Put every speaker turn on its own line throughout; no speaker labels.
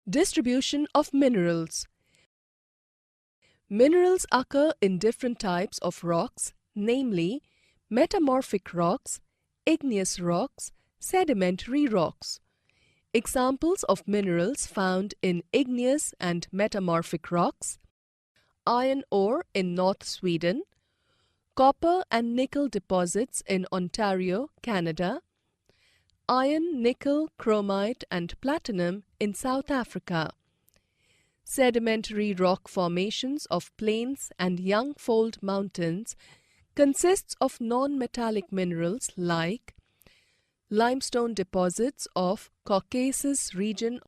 Distribution of minerals. Minerals occur in different types of rocks, namely metamorphic rocks, igneous rocks, sedimentary rocks. Examples of minerals found in igneous and metamorphic rocks: iron ore in North Sweden, copper and nickel deposits in Ontario, Canada, iron, nickel, chromite and platinum in South Africa. Sedimentary rock formations of plains and young fold mountains consists of non-metallic minerals like limestone deposits of Caucasus region,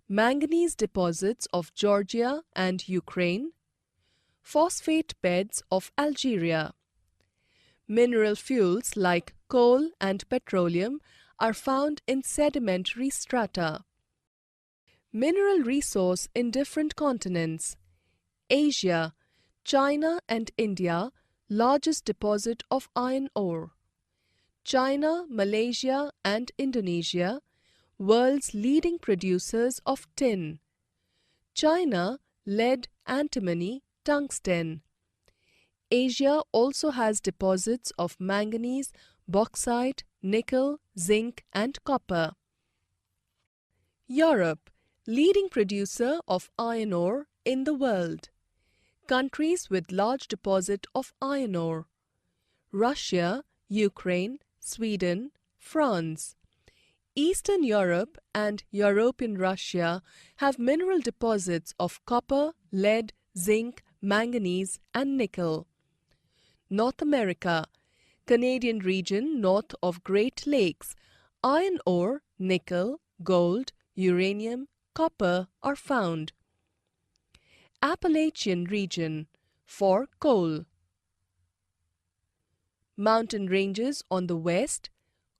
manganese deposits of Georgia and Ukraine, phosphate beds of Algeria. Mineral fuels like coal and petroleum are found in sedimentary strata. Mineral resource in different continents. Asia, China and India, largest deposit of iron ore. China, Malaysia and Indonesia, world's leading producers of tin. China, lead, antimony, tungsten. Asia also has deposits of manganese, bauxite, nickel, zinc and copper. Europe, leading producer of iron ore in the world. Countries with large deposit of iron ore: Russia, Ukraine, Sweden, France. Eastern Europe and European Russia have mineral deposits of copper, lead, zinc, manganese and nickel. North America, Canadian region north of Great Lakes, iron ore, nickel, gold, uranium, copper are found. Appalachian region for coal. Mountain ranges on the west,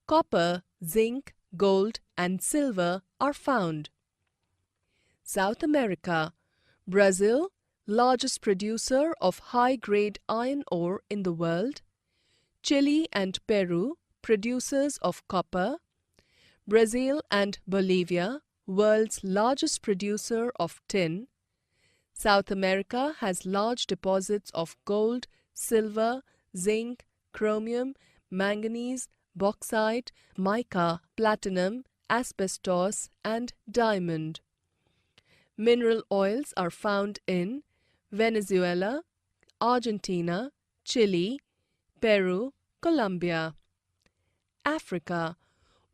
copper, zinc, gold and silver are found. South America, Brazil, largest producer of high-grade iron ore in the world. Chile and Peru, producers of copper. Brazil and Bolivia, world's largest producer of tin. South America has large deposits of gold, silver, zinc, chromium, manganese, bauxite, mica, platinum, asbestos and diamond. Mineral oils are found in Venezuela, Argentina, Chile, Peru, Colombia. Africa,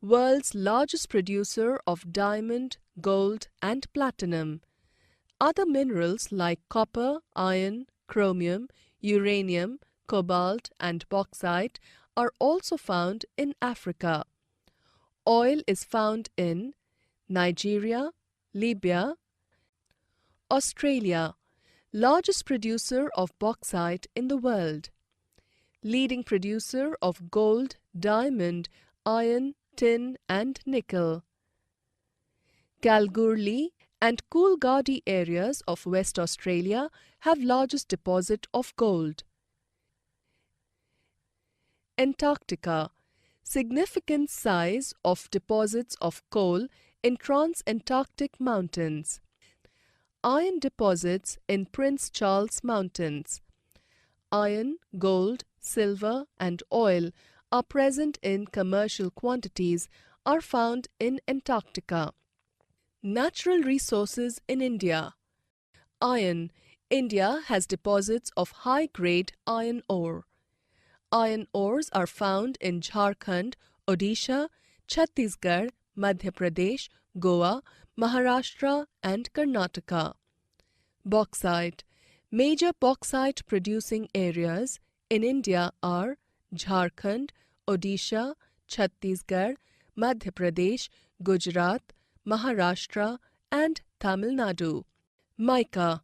world's largest producer of diamond, gold and platinum. Other minerals like copper, iron, chromium, uranium, cobalt and bauxite are also found in Africa. Oil is found in Nigeria, Libya. Australia, largest producer of bauxite in the world. Leading producer of gold, diamond, iron, tin and nickel. Kalgoorlie and Coolgardie areas of West Australia have largest deposit of gold. Antarctica, significant size of deposits of coal in Trans-Antarctic Mountains. Iron deposits in Prince Charles Mountains. Iron, gold, silver and oil are present in commercial quantities are found in Antarctica. Natural resources in India. Iron. India has deposits of high-grade iron ore. Iron ores are found in Jharkhand, Odisha, Chhattisgarh, Madhya Pradesh, Goa, Maharashtra and Karnataka. Bauxite. Major bauxite producing areas in India are Jharkhand, Odisha, Chhattisgarh, Madhya Pradesh, Gujarat, Maharashtra and Tamil Nadu. Mica.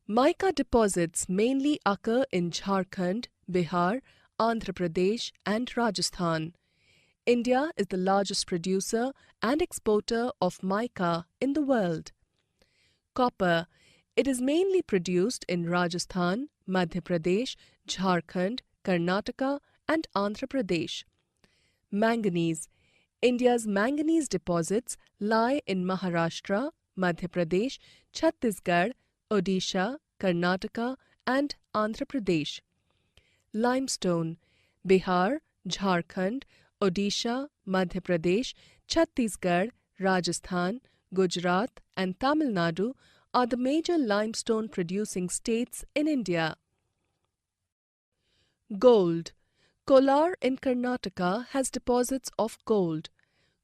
Mica deposits mainly occur in Jharkhand, Bihar, Andhra Pradesh and Rajasthan. India is the largest producer and exporter of mica in the world. Copper. It is mainly produced in Rajasthan, Madhya Pradesh, Jharkhand, Karnataka and Andhra Pradesh. Manganese. India's manganese deposits lie in Maharashtra, Madhya Pradesh, Chhattisgarh, Odisha, Karnataka and Andhra Pradesh. Limestone, Bihar, Jharkhand, Odisha, Madhya Pradesh, Chhattisgarh, Rajasthan, Gujarat and Tamil Nadu are the major limestone producing states in India. Gold. Kolar in Karnataka has deposits of gold.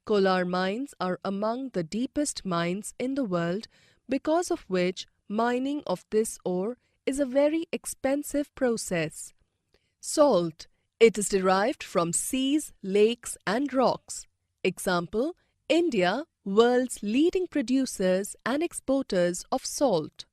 Kolar mines are among the deepest mines in the world, because of which mining of this ore is a very expensive process. Salt. It is derived from seas, lakes and rocks. Example, India, world's leading producers and exporters of salt.